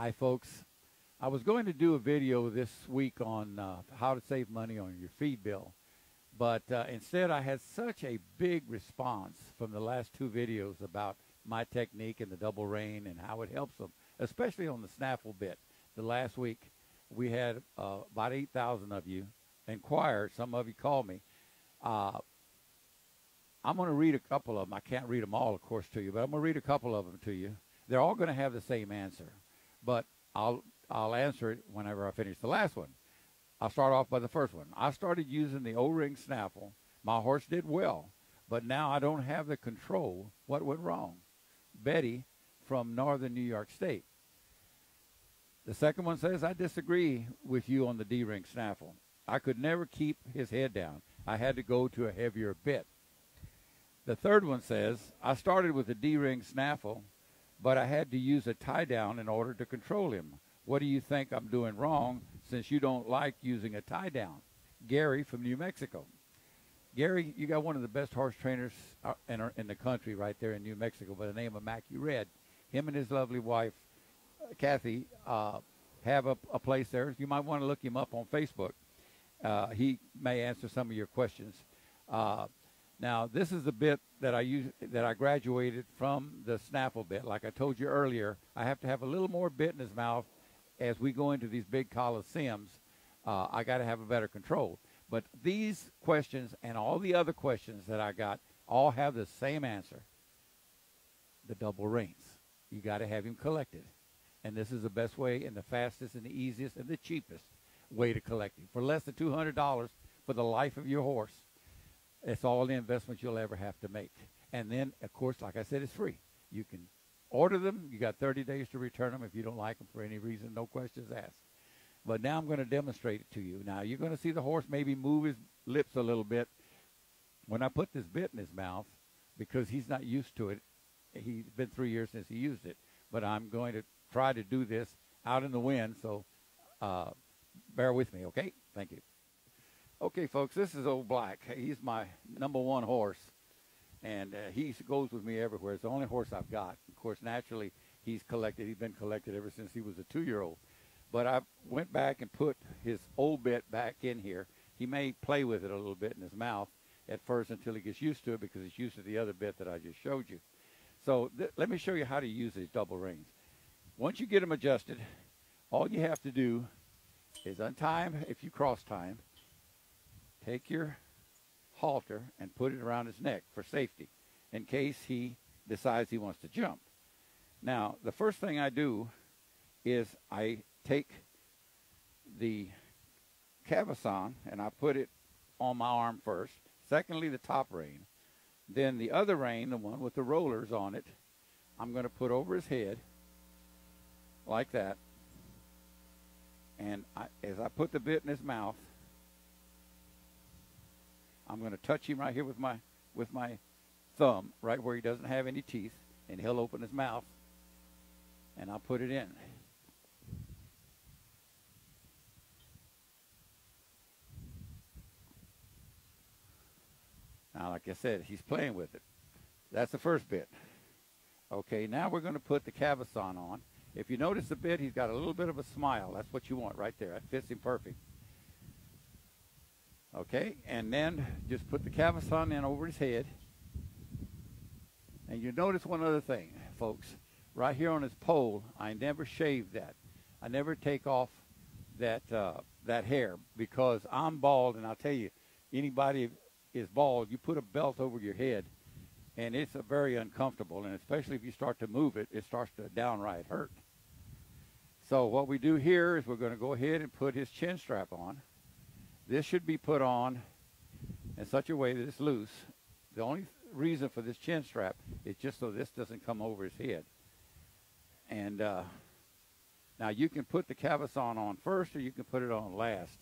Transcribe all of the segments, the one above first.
Hi, folks. I was going to do a video this week on how to save money on your feed bill, but instead I had such a big response from the last two videos about my technique and the double rein and how it helps them, especially on the snaffle bit. The last week we had about 8,000 of you inquire. Some of you called me. I'm going to read a couple of them. I can't read them all, of course, to you, but I'm going to read a couple of them to you. They're all going to have the same answer, but I'll answer it whenever I finish the last one. I'll start off by the first one. I started using the O-ring snaffle. My horse did well, but now I don't have the control. What went wrong? Betty from northern New York State. The second one says, I disagree with you on the D-ring snaffle. I could never keep his head down. I had to go to a heavier bit. The third one says, I started with the D-ring snaffle, but I had to use a tie down in order to control him. What do you think I'm doing wrong since you don't like using a tie down? Gary from New Mexico. Gary, you got one of the best horse trainers in the country right there in New Mexico by the name of Mackie Red. Him and his lovely wife, Kathy, have a place there. You might want to look him up on Facebook. He may answer some of your questions. Now, this is the bit that I graduated from the snaffle bit. Like I told you earlier, I have to have a little more bit in his mouth as we go into these big coliseums. I got to have a better control. But these questions and all the other questions that I got all have the same answer: the double reins. You got to have him collected, and this is the best way and the fastest and the easiest and the cheapest way to collect him for less than $200 for the life of your horse. It's all the investment you'll ever have to make. And then, of course, like I said, it's free. You can order them. You got 30 days to return them if you don't like them for any reason. No questions asked. But now I'm going to demonstrate it to you. Now, you're going to see the horse maybe move his lips a little bit when I put this bit in his mouth because he's not used to it. He's been 3 years since he used it. But I'm going to try to do this out in the wind, so bear with me, okay? Thank you. Okay, folks, this is Old Black. He's my #1 horse, and he goes with me everywhere. It's the only horse I've got. Of course, naturally, he's collected. He's been collected ever since he was a 2-year-old. But I went back and put his old bit back in here. He may play with it a little bit in his mouth at first until he gets used to it because he's used to the other bit that I just showed you. So let me show you how to use these double reins. Once you get them adjusted, all you have to do is untie him if you cross tie him. Take your halter and put it around his neck for safety in case he decides he wants to jump. Now, the first thing I do is I take the cavesson and I put it on my arm first. Secondly, the top rein. Then the other rein, the one with the rollers on it, I'm going to put over his head like that. And as I put the bit in his mouth, I'm going to touch him right here with my thumb, right where he doesn't have any teeth, and he'll open his mouth, and I'll put it in. Now, like I said, he's playing with it. That's the first bit. Okay, now we're going to put the cavesson on. If you notice the bit, he's got a little bit of a smile. That's what you want right there. That fits him perfect. Okay, and then just put the cavesson in over his head. And you notice one other thing, folks. Right here on his pole, I never shave that. I never take off that hair because I'm bald, and I'll tell you, anybody is bald, you put a belt over your head, and it's very uncomfortable, and especially if you start to move it, it starts to downright hurt. So what we do here is we're going to go ahead and put his chin strap on. This should be put on in such a way that it's loose. The only reason for this chin strap is just so this doesn't come over his head. And now you can put the cavesson on first or you can put it on last.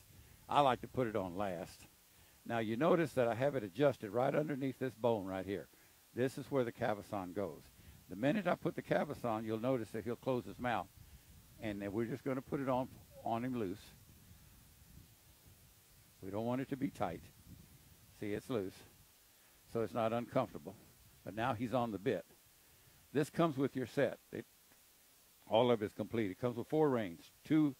I like to put it on last. Now you notice that I have it adjusted right underneath this bone right here. This is where the cavesson goes. The minute I put the cavesson, you'll notice that he'll close his mouth. And then we're just going to put it on him loose. We don't want it to be tight. See, it's loose, so it's not uncomfortable. But now he's on the bit. This comes with your set. All of it's complete. It comes with 4 reins, 2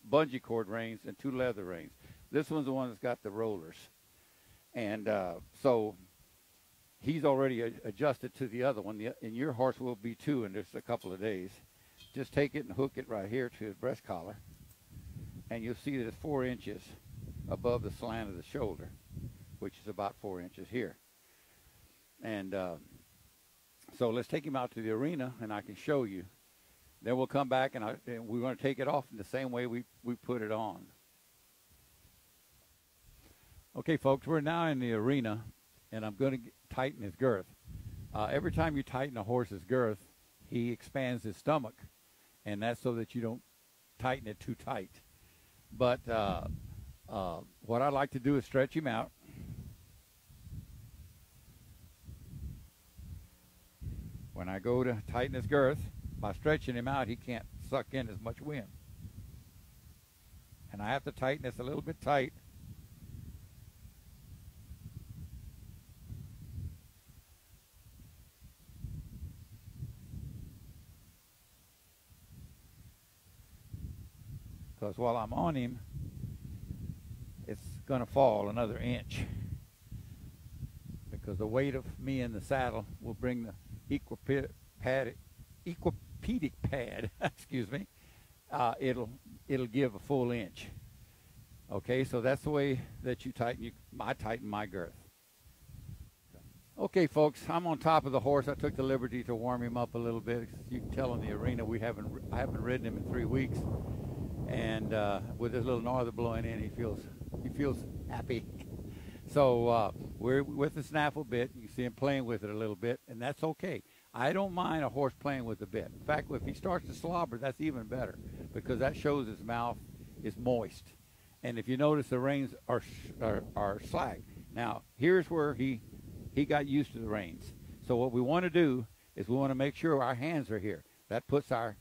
bungee cord reins and 2 leather reins. This one's the one that's got the rollers. And so he's already adjusted to the other one. And your horse will be too in just a couple of days. Just take it and hook it right here to the breast collar. And you'll see that it's 4 inches above the slant of the shoulder, which is about 4 inches here. And so let's take him out to the arena, and I can show you. Then we'll come back, and we're going to take it off in the same way we put it on. Okay, folks, we're now in the arena, and I'm going to tighten his girth. Every time you tighten a horse's girth, he expands his stomach, and that's so that you don't tighten it too tight. But what I like to do is stretch him out. When I go to tighten his girth, by stretching him out, he can't suck in as much wind. And I have to tighten this a little bit tight. Because while I'm on him, it's going to fall another inch. Because the weight of me in the saddle will bring the equipedic pad, excuse me, it'll give a full inch. Okay, so that's the way that you tighten. I tighten my girth. Okay, folks, I'm on top of the horse. I took the liberty to warm him up a little bit. You can tell in the arena I haven't ridden him in 3 weeks, and with this little norther blowing in, he feels happy. So we're with the snaffle bit. You see him playing with it a little bit, and that's okay. I don't mind a horse playing with the bit. In fact, if he starts to slobber, that's even better, because that shows his mouth is moist. And if you notice, the reins are slack. Now, here's where he got used to the reins. So what we want to do is we want to make sure our hands are here. That puts our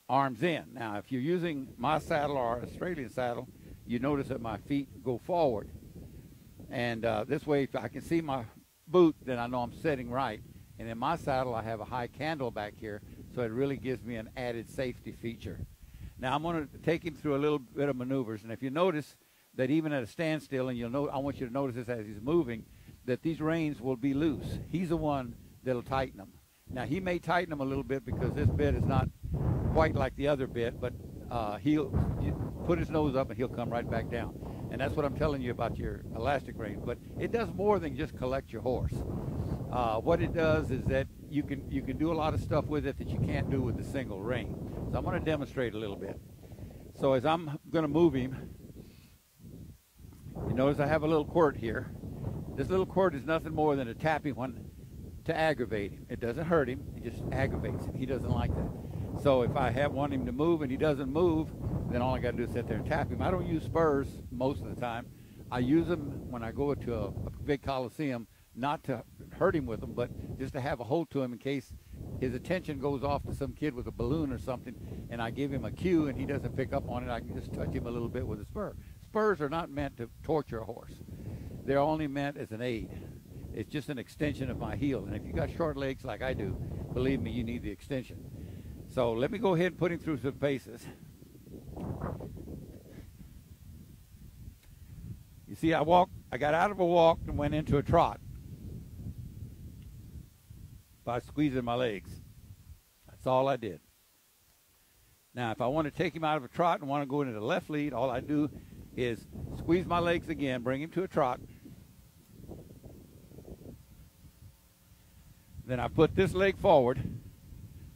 arms in. Now, if you're using my saddle or Australian saddle, you notice that my feet go forward. And this way, if I can see my boot, then I know I'm sitting right. And in my saddle, I have a high candle back here, so it really gives me an added safety feature. Now, I'm going to take him through a little bit of maneuvers. And if you notice that even at a standstill, and I want you to notice this as he's moving, that these reins will be loose. He's the one that'll tighten them. Now, he may tighten them a little bit because this bit is not quite like the other bit, but he'll put his nose up and he'll come right back down. And that's what I'm telling you about your elastic rein. But it does more than just collect your horse. What it does is that you can do a lot of stuff with it that you can't do with the single rein. So I'm going to demonstrate a little bit. So as I'm going to move him, you notice I have a little quirt here. This little quirt is nothing more than a tapping one to aggravate him. It doesn't hurt him. It just aggravates him. He doesn't like that. So if I want him to move and he doesn't move, then all I got to do is sit there and tap him. I don't use spurs most of the time. I use them when I go to a big coliseum, not to hurt him with them, but just to have a hold to him in case his attention goes off to some kid with a balloon or something, and I give him a cue and he doesn't pick up on it. I can just touch him a little bit with a spur. Spurs are not meant to torture a horse. They're only meant as an aid. It's just an extension of my heel. And if you got short legs like I do, believe me, you need the extension. So let me go ahead and put him through some paces. You see, I got out of a walk and went into a trot by squeezing my legs. That's all I did. Now, if I want to take him out of a trot and want to go into the left lead, all I do is squeeze my legs again, bring him to a trot. Then I put this leg forward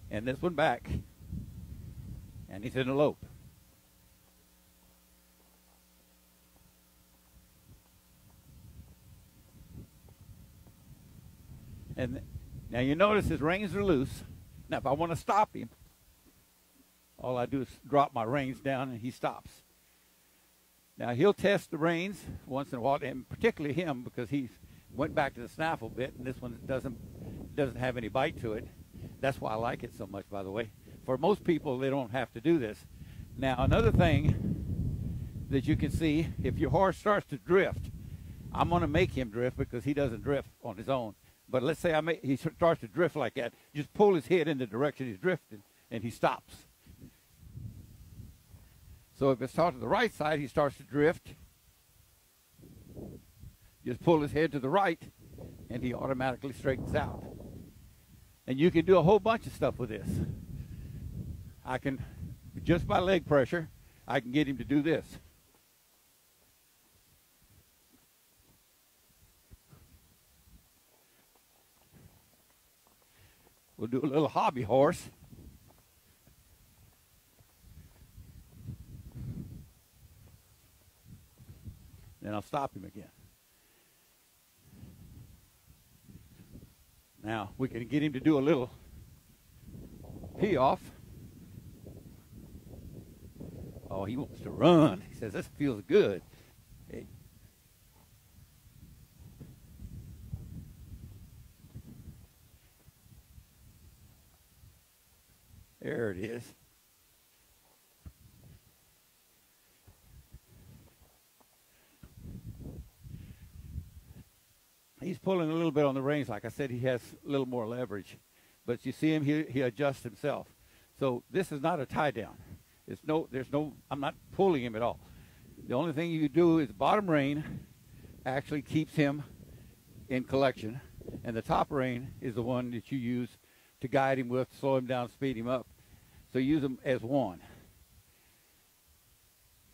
and this one back, and he's in a lope. And now you notice his reins are loose. Now if I want to stop him, all I do is drop my reins down and he stops. Now he'll test the reins once in a while, and particularly him, because he went back to the snaffle bit, and this one doesn't have any bite to it. That's why I like it so much, by the way. For most people, they don't have to do this. Now another thing that you can see, if your horse starts to drift, I'm going to make him drift because he doesn't drift on his own. But let's say he starts to drift like that. Just pull his head in the direction he's drifting. and he stops. So if it's taught to the right side, he starts to drift. Just pull his head to the right, and he automatically straightens out. And you can do a whole bunch of stuff with this. I can, just by leg pressure, I can get him to do this. We'll do a little hobby horse. Then I'll stop him again. Now, we can get him to do a little pee off. Oh, he wants to run. He says, this feels good. Hey. There it is. He's pulling a little bit on the reins. Like I said, he has a little more leverage. But you see him, he adjusts himself. So this is not a tie down. I'm not pulling him at all. The only thing you do is bottom rein actually keeps him in collection. And the top rein is the one that you use to guide him with, slow him down, speed him up. So use them as one.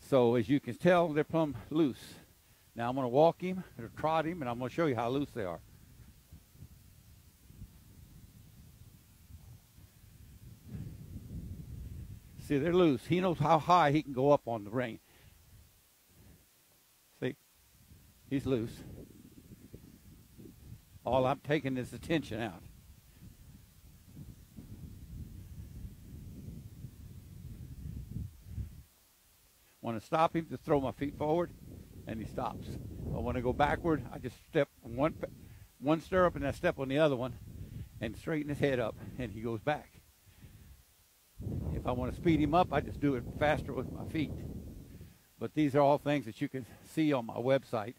So as you can tell, they're plumb loose. Now I'm going to walk him or trot him, and I'm going to show you how loose they are. See, they're loose. He knows how high he can go up on the rein. See, he's loose. All I'm taking is the tension out. Want to stop him, just throw my feet forward, and he stops. I want to go backward, I just step one stirrup and I step on the other one and straighten his head up, and he goes back. If I want to speed him up, I just do it faster with my feet. But these are all things that you can see on my website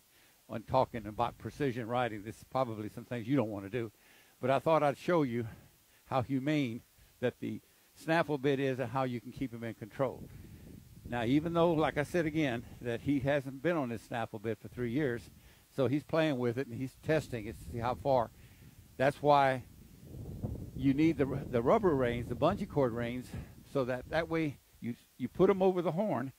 when talking about precision riding. This is probably some things you don't want to do. But I thought I'd show you how humane that the snaffle bit is and how you can keep him in control. Now, even though, like I said again, that he hasn't been on this snaffle bit for 3 years, so he's playing with it and he's testing it to see how far. That's why you need the rubber reins, the bungee cord reins, so that way you put him over the horn,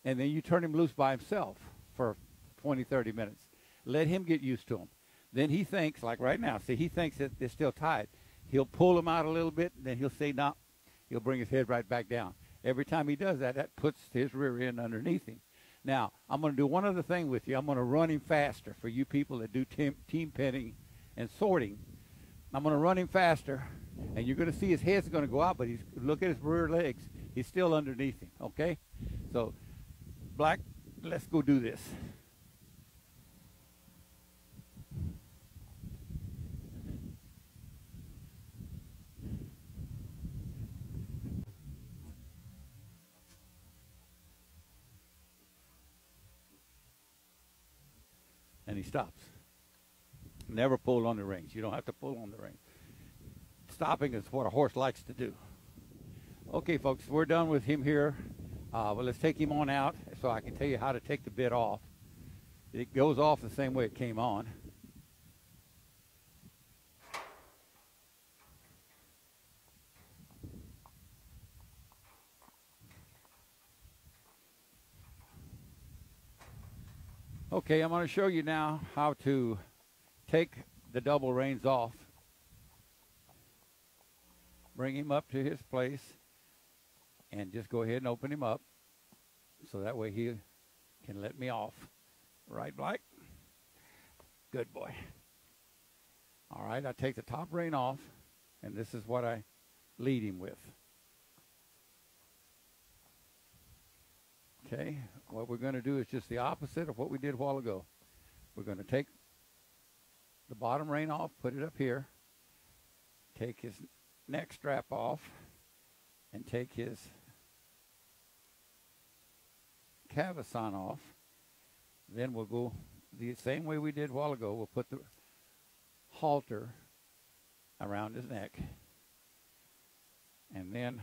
and then you turn him loose by himself for 20, 30 minutes. Let him get used to them. Then he thinks, like right now, see, he thinks that they're still tied. He'll pull them out a little bit, and then he'll say, no. He'll bring his head right back down. Every time he does that, that puts his rear end underneath him. Now, I'm going to do one other thing with you. I'm going to run him faster for you people that do team penning and sorting. I'm going to run him faster, and you're going to see his head's going to go out, but look at his rear legs. He's still underneath him, okay? So, Black, let's go do this. And he stops. Never pull on the reins. You don't have to pull on the reins. Stopping is what a horse likes to do. Okay, folks, we're done with him here. Well, let's take him on out so I can tell you how to take the bit off. It goes off the same way it came on. Okay, I'm going to show you now how to take the double reins off. Bring him up to his place and just go ahead and open him up so that way he can let me off. Right, Black? Good boy. All right, I take the top rein off, and this is what I lead him with. Okay, what we're going to do is just the opposite of what we did a while ago. We're going to take the bottom rein off, put it up here, take his neck strap off, and take his cavesson off. Then we'll go the same way we did a while ago. We'll put the halter around his neck. And then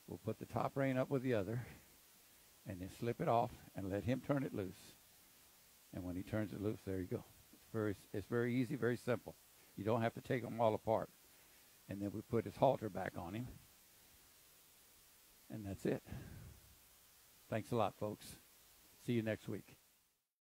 we'll put the top rein up with the other, and then slip it off and let him turn it loose. And when he turns it loose, there you go. It's very easy, very simple. You don't have to take them all apart. And then we put his halter back on him. And that's it. Thanks a lot, folks. See you next week.